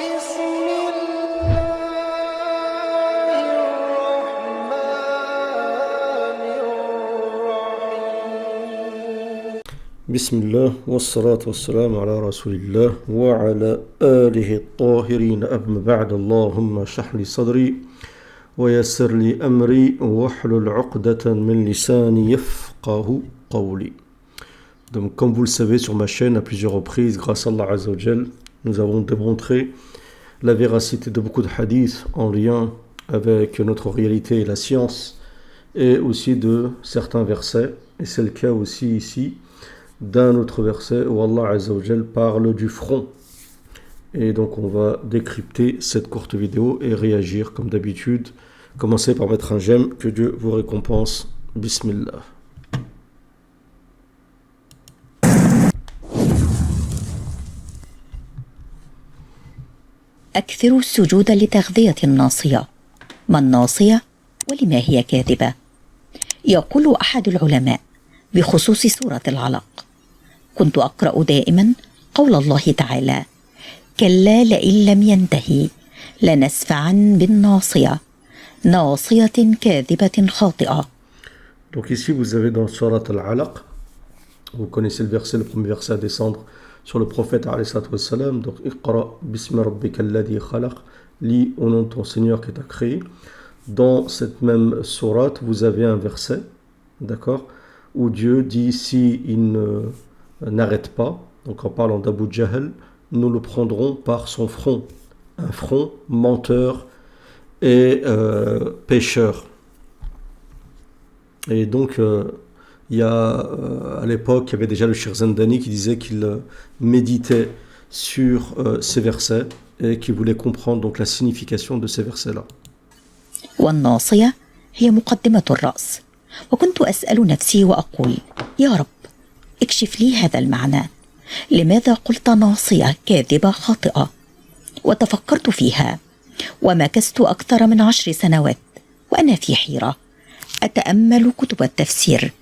بسم الله الرحمن الرحيم بسم الله والصلاة والسلام على رسول الله وعلى آله الطاهرين أما بعد اللهم اشرح لي صدري ويسر لي أمري واحلل عقدة من لساني يفقه قولي. Donc comme vous le savez sur ma chaîne à plusieurs reprises, grâce à Allah Azza wa Jal, nous avons démontré la véracité de beaucoup de hadiths en lien avec notre réalité et la science, et aussi de certains versets, et c'est le cas aussi ici d'un autre verset où Allah Azza wa Jal parle du front. Et donc on va décrypter cette courte vidéo et réagir comme d'habitude. Commencez par mettre un j'aime, que Dieu vous récompense. Bismillah. أكثر السجود لتغذية الناصية. ما الناصية ولما هي كاذبة؟ يقول أحد العلماء بخصوص سورة العلق: كنت أقرأ دائما قول الله تعالى: كلا لئن لم ينتهي لنسفعا بالناصية ناصية كاذبة خاطئة. Donc ici vous avez dans Surat Al-Alaq, vous connaissez le verset, le premier verset à descendre sur le prophète alayhi salatu wassalam. Donc Iqra bismi rabbika alladhi khalaq, lis au nom de ton Seigneur qui t'a créé. Dans cette même sourate, vous avez un verset, d'accord, où Dieu dit si il n'arrête pas, donc en parlant d'Abu Jahl, nous le prendrons par son front, un front menteur et pécheur. Et donc il y a à l'époque, il y avait déjà le Cheikh Zandani qui disait qu'il méditait sur ces versets et qui voulait comprendre donc la signification de ces versets-là. والناصية هي مقدمة الرأس. وكنت أسأل نفسي وأقول: يا رب اكشف لي هذا المعنى، لماذا قلت ناصية كاذبة خاطئة؟ وتفكرت فيها ومكثت أكثر من 10 سنوات وأنا في حيرة أتأمل كتب التفسير.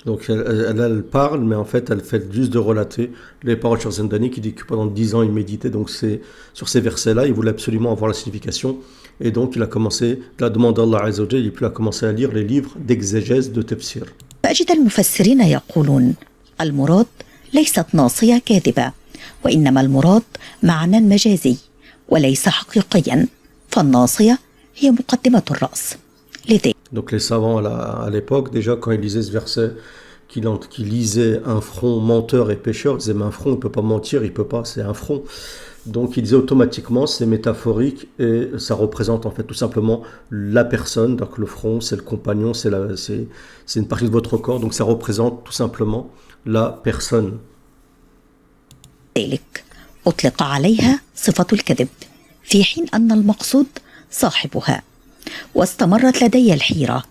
Donc elle parle, mais en fait elle fait juste de relater les paroles de Cheikh Zandani qui dit que pendant 10 ans il méditait, donc c'est sur ces versets-là, il voulait absolument avoir la signification, et donc il a commencé, la demande d'Allah Azza wa Jal, et puis il a commencé à lire les livres d'exégèse de tafsir. فأجد المفسرين يقولون: المراد ليست ناصية كاذبة، وإنما المراد معنى مجازي وليس حقيقيا، فالناصية هي مقدمة الرأس. لذلك Donc les savants à l'époque, déjà quand ils lisaient ce verset, qui lisait un front menteur et pécheur, ils disaient mais un front il ne peut pas mentir, il ne peut pas, c'est un front. Donc ils disaient automatiquement c'est métaphorique et ça représente en fait tout simplement la personne. Donc le front c'est le compagnon, c'est une partie de votre corps, donc ça représente tout simplement la personne. أطلق عليها صفة الكذب في حين أن المقصود صاحبها. واستمرت لدي الحيرة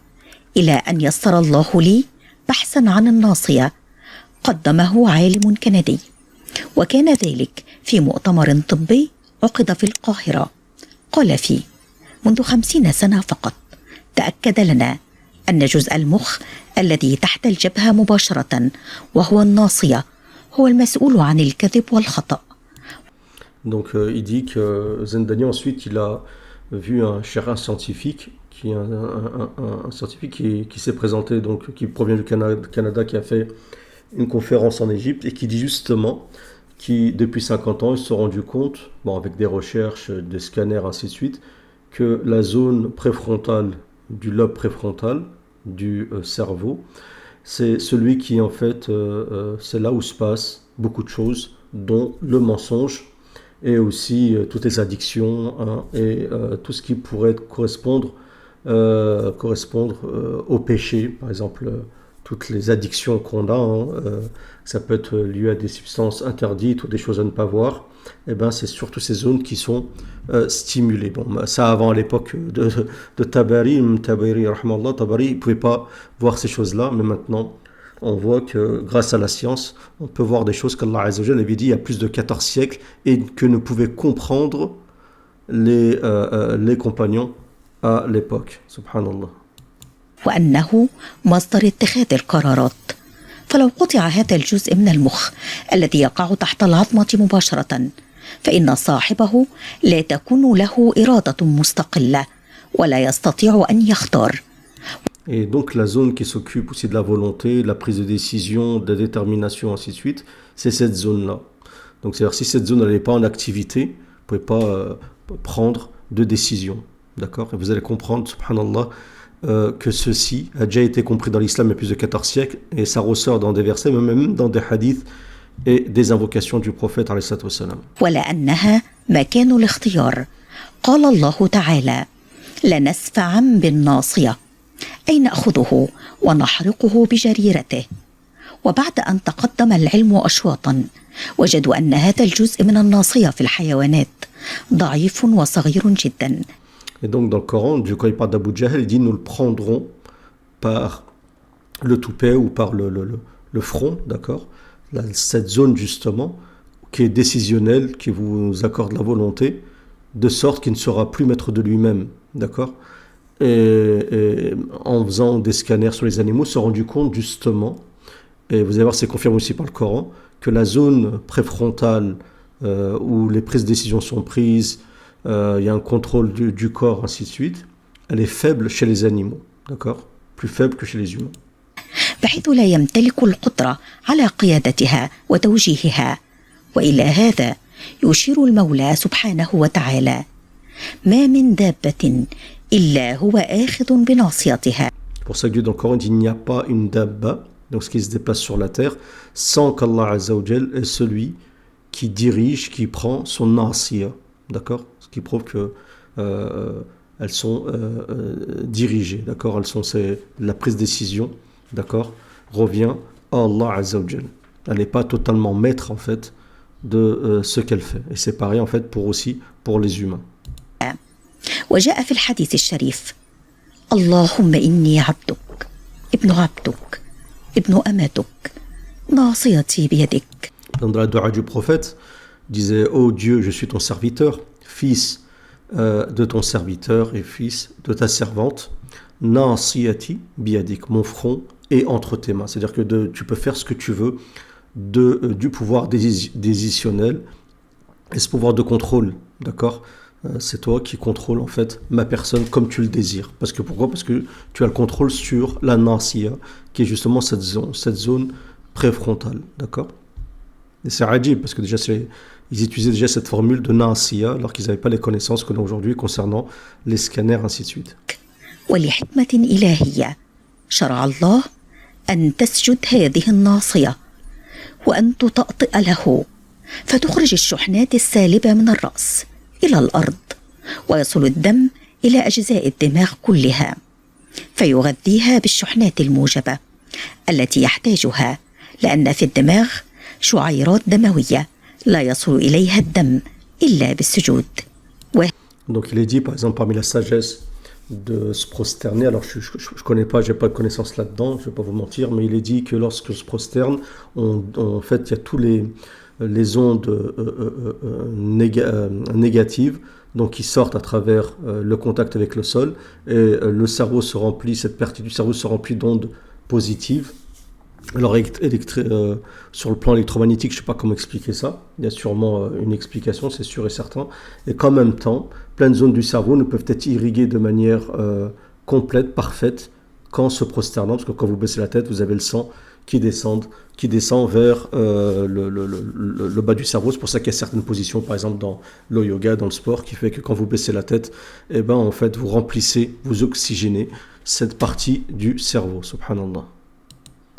إلى أن يسر الله لي بحثا عن الناصية قدمه عالم كندي، وكان ذلك في مؤتمر طبي عقد في القاهرة. قال فيه: منذ 50 سنة فقط تأكد لنا أن جزء المخ الذي تحت الجبهة مباشرة وهو الناصية هو المسؤول عن الكذب والخطأ. Donc il dit que Zendani ensuite il a vu un scientifique qui s'est présenté, donc qui provient du Canada, qui a fait une conférence en Égypte et qui dit justement qui depuis 50 ans ils se sont rendus compte, bon, avec des recherches, des scanners ainsi de suite, que la zone préfrontale du lobe préfrontal du cerveau, c'est celui qui en fait c'est là où se passe beaucoup de choses, dont le mensonge et aussi toutes les addictions, hein, et tout ce qui pourrait correspondre au péché, par exemple toutes les addictions qu'on a, hein, ça peut être lié à des substances interdites ou des choses à ne pas voir, et ben c'est surtout ces zones qui sont stimulées. Bon, ça avant à l'époque de Tabari, rahmallah, Tabari, il ne pouvait pas voir ces choses-là, mais maintenant on voit que grâce à la science, on peut voir des choses qu'Allah Azza wa Jalla avait dit il y a plus de 14 siècles et que ne pouvaient comprendre les compagnons à l'époque. Subhanallah. وأنه مصدر اتخاذ القرارات. فلو قطع هذا الجزء من المخ الذي يقع تحت العظمة مباشرة فإن صاحبه لا تكون له إرادة مستقلة ولا يستطيع أن يختار. Et donc la zone qui s'occupe aussi de la volonté, la prise de décision, de la détermination, ainsi de suite, c'est cette zone-là. Donc c'est-à-dire si cette zone n'est pas en activité, vous ne pouvez pas prendre de décision. D'accord? Et vous allez comprendre, subhanallah, que ceci a déjà été compris dans l'islam il y a plus de 14 siècles, et ça ressort dans des versets, même dans des hadiths et des invocations du prophète alayhi salatu wassalam. ولأنها مكان الاختيار قال الله تعالى: لنسفعا بالناصية، أي نأخذه ونحرقه بجريرته. وبعد أن تقدم العلم أشواطا وجدوا أن هذا الجزء من الناصية في الحيوانات ضعيف وصغير جدا. Et donc dans le Coran, Dieu, quand il parle d'Abu Jahl, il dit nous le prendrons par le toupet ou par le front, d'accord? Cette zone justement qui est décisionnelle, qui vous accorde la volonté, de sorte qu'il ne sera plus maître de lui-même, d'accord? Et en faisant des scanners sur les animaux, se rendu compte justement, et vous allez voir c'est confirmé aussi par le Coran, que la zone préfrontale où les prises de décision sont prises, il y a un contrôle du corps, ainsi de suite, elle est faible chez les animaux, d'accord? Plus faible que chez les humains. بحيث لا يمتلك القدرة على قيادتها وتوجيهها. وإلى هذا يشير المولى سبحانه وتعالى: ما من دابة إلا هو آخذ بناصيتها. C'est pour ça que Dieu dans le Coran dit il n'y a pas une dabba, donc ce qui se déplace sur la terre, sans qu'Allah Azza wa Jal est celui qui dirige, qui prend son nasiya, d'accord? Ce qui prouve que elles sont dirigées, d'accord? C'est la prise de décision, d'accord? Revient à Allah Azza wa Jal. Elle n'est pas totalement maître en fait de ce qu'elle fait. Et c'est pareil en fait pour les humains. وجاء في الحديث الشريف: اللهم إني عبدك ابن عبدك ابن أمتك ناصيتي بيدك. Dans la dua du prophète, il disait: ô Dieu, je suis ton serviteur, fils de ton serviteur et fils de ta servante, nasiyati biyadik, mon front est entre tes mains. C'est-à-dire que tu peux faire ce que tu veux du pouvoir décisionnel et ce pouvoir de contrôle, d'accord? C'est toi qui contrôle en fait ma personne comme tu le désires. Pourquoi? Parce que tu as le contrôle sur la nasiya, qui est justement cette zone préfrontale, d'accord? Et c'est ajib, parce que déjà ils utilisaient déjà cette formule de nasiya alors qu'ils n'avaient pas les connaissances qu'on a aujourd'hui concernant les scanners, ainsi de suite. ولحكمة إلهية شرع الله أن تسجد هذه الناصية وأن تطأطئ له فتخرج الشحنات السالبة من الرأس إلى الأرض ويصل الدم إلى أجزاء الدماغ كلها فيغذيها بالشحنات الموجبة التي يحتاجها، لأن في الدماغ شعيرات دموية لا يصل إليها الدم إلا بالسجود. Donc il est dit par exemple parmi la sagesse de se prosterner, alors je connais pas, j'ai pas de connaissances là-dedans, je vais pas vous mentir, mais il est dit que lorsque se prosterne, en fait il y a tous les ondes négatives, donc qui sortent à travers le contact avec le sol, et le cerveau se remplit, cette partie du cerveau se remplit d'ondes positives. Alors sur le plan électromagnétique, je ne sais pas comment expliquer ça, il y a sûrement une explication, c'est sûr et certain, et qu'en même temps, plein de zones du cerveau ne peuvent être irriguées de manière complète, parfaite, qu'en se prosternant, parce que quand vous baissez la tête, vous avez le sang qui descend vers le bas du cerveau. C'est pour ça qu'il y a certaines positions, par exemple dans le yoga, dans le sport, qui fait que quand vous baissez la tête, eh ben, en fait, vous remplissez, vous oxygénez cette partie du cerveau, subhanallah.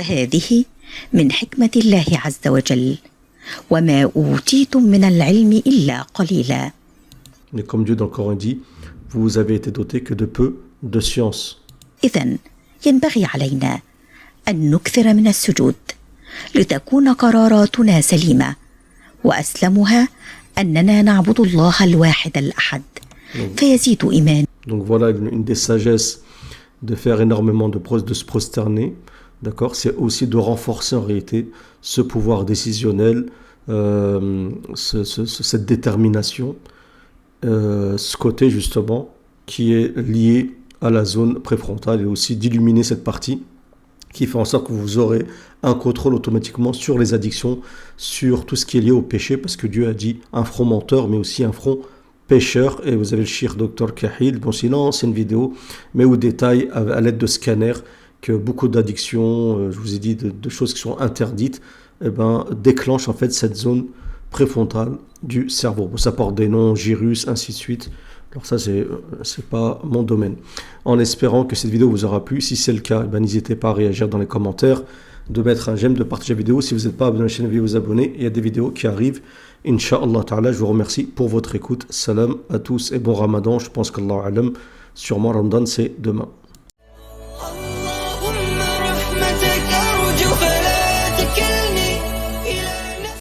هذه من حكمة الله عز وجل وما أوتيتم من العلم إلا قليلا. Mais comme Dieu dans le Coran dit, vous avez été doté que de peu de science. إذن ينبغي علينا أن نكثر من السجود لتكون قراراتنا سليمة وأسلمها أننا نعبد الله الواحد الأحد فيزيد إيمان. Donc voilà une des sagesses de faire énormément de se prosterner. D'accord, c'est aussi de renforcer en réalité ce pouvoir décisionnel, cette détermination, ce côté justement qui est lié à la zone préfrontale, et aussi d'illuminer cette partie qui fait en sorte que vous aurez un contrôle automatiquement sur les addictions, sur tout ce qui est lié au péché, parce que Dieu a dit un front menteur, mais aussi un front pécheur. Et vous avez le Cheikh Dr Kahil. Bon, sinon, c'est une vidéo, mais où détaille à l'aide de scanners que beaucoup d'addictions, je vous ai dit, de choses qui sont interdites, déclenchent en fait cette zone préfrontale du cerveau. Bon, ça porte des noms, gyrus, ainsi de suite. Alors ça, c'est pas mon domaine. En espérant que cette vidéo vous aura plu. Si c'est le cas, n'hésitez pas à réagir dans les commentaires, de mettre un j'aime, de partager la vidéo. Si vous n'êtes pas abonné à la chaîne, veuillez vous abonner. Il y a des vidéos qui arrivent. Inch'Allah ta'ala, je vous remercie pour votre écoute. Salam à tous et bon ramadan. Je pense qu'Allah alam, sûrement Ramadan, c'est demain.